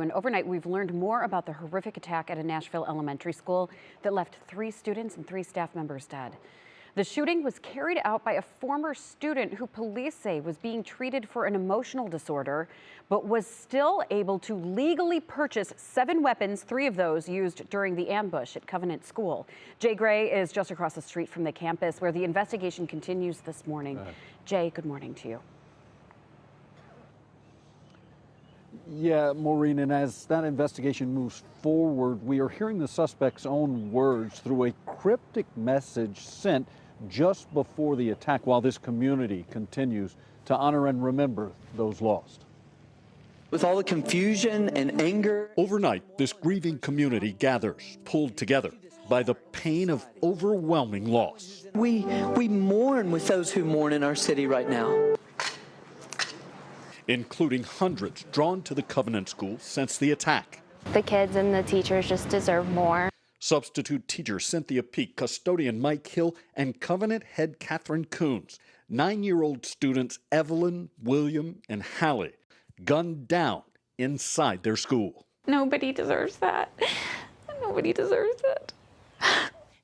And overnight, we've learned more about the horrific attack at a Nashville elementary school that left 3 students and 3 staff members dead. The shooting was carried out by a former student who police say was being treated for an emotional disorder, but was still able to legally purchase 7 weapons, 3 of those used during the ambush at Covenant School. Jay Gray is just across the street from the campus where the investigation continues this morning. Jay, good morning to you. Yeah, Maureen, and as that investigation moves forward, we are hearing the suspect's own words through a cryptic message sent just before the attack, while this community continues to honor and remember those lost. With all the confusion and anger. Overnight, this grieving community gathers, pulled together by the pain of overwhelming loss. We mourn with those who mourn in our city right now, Including hundreds drawn to the Covenant School since the attack. The kids and the teachers just deserve more. Substitute teacher Cynthia Peak, custodian Mike Hill, and Covenant head Catherine Coons. 9-year-old students Evelyn, William, and Hallie gunned down inside their school. Nobody deserves that. Nobody deserves it.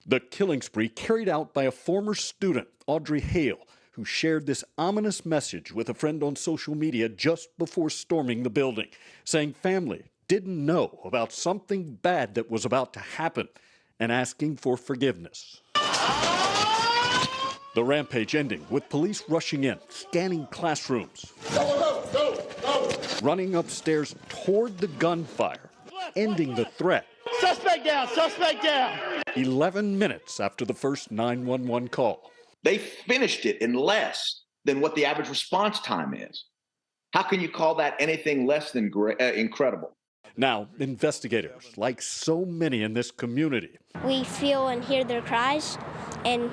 The killing spree carried out by a former student, Audrey Hale, who shared this ominous message with a friend on social media just before storming the building, saying family didn't know about something bad that was about to happen and asking for forgiveness. The rampage ending with police rushing in, scanning classrooms, running upstairs toward the gunfire, ending the threat. Suspect down, suspect down. 11 minutes after the first 911 call. They finished it in less than what the average response time is. How can you call that anything less than incredible? Now, investigators, like so many in this community, we feel and hear their cries, and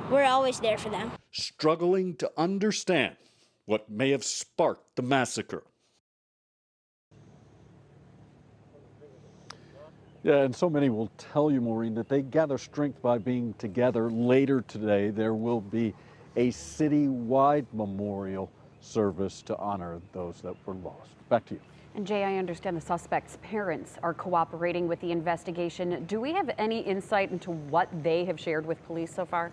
we're always there for them. Struggling to understand what may have sparked the massacre. Yeah, and so many will tell you, Maureen, that they gather strength by being together. Later today, there will be a citywide memorial service to honor those that were lost. Back to you. And Jay, I understand the suspect's parents are cooperating with the investigation. Do we have any insight into what they have shared with police so far?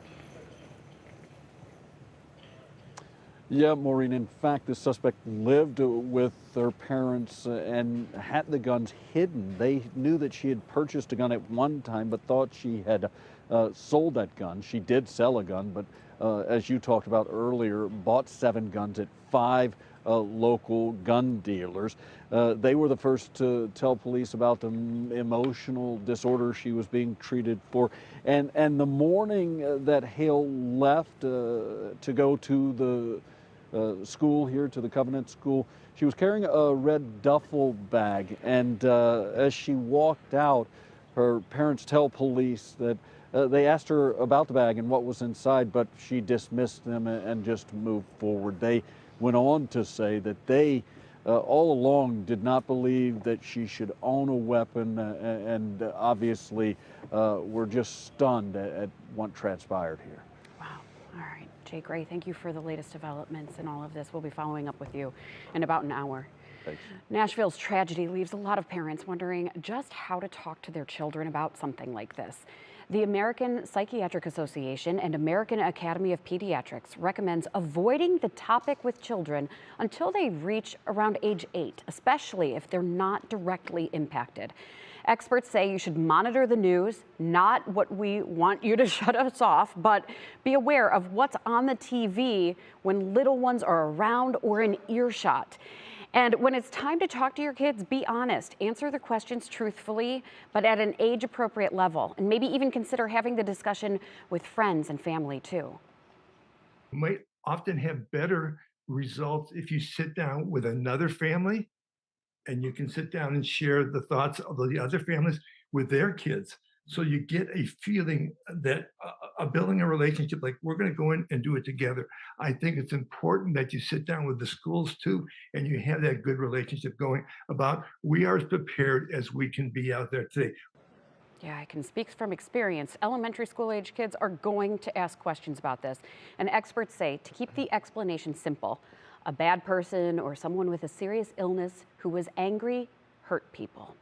Yeah, Maureen, in fact, the suspect lived with their parents and had the guns hidden. They knew that she had purchased a gun at one time, but thought she had sold that gun. She did sell a gun, but as you talked about earlier, bought 7 guns at 5 local gun dealers. They were the first to tell police about the emotional disorder she was being treated for. And the morning that Hale left to go to the school here, to the Covenant School, she was carrying a red duffel bag. And as she walked out, her parents tell police that they asked her about the bag and what was inside, but she dismissed them and just moved forward. They went on to say that they all along did not believe that she should own a weapon, and obviously were just stunned at what transpired here. Wow. All right. Jay Gray, thank you for the latest developments in all of this. We'll be following up with you in about an hour. Thanks. Nashville's tragedy leaves a lot of parents wondering just how to talk to their children about something like this. The American Psychiatric Association and American Academy of Pediatrics recommends avoiding the topic with children until they reach around age 8, especially if they're not directly impacted. Experts say you should monitor the news, not what we want you to shut us off, but be aware of what's on the TV when little ones are around or in earshot. And when it's time to talk to your kids, be honest. Answer the questions truthfully, but at an age-appropriate level. And maybe even consider having the discussion with friends and family, too. You might often have better results if you sit down with another family and you can sit down and share the thoughts of the other families with their kids. So you get a feeling that building a relationship, like we're going to go in and do it together. I think it's important that you sit down with the schools too, and you have that good relationship going about we are as prepared as we can be out there today. Yeah, I can speak from experience. Elementary school age kids are going to ask questions about this. And experts say to keep the explanation simple, a bad person or someone with a serious illness who was angry hurt people.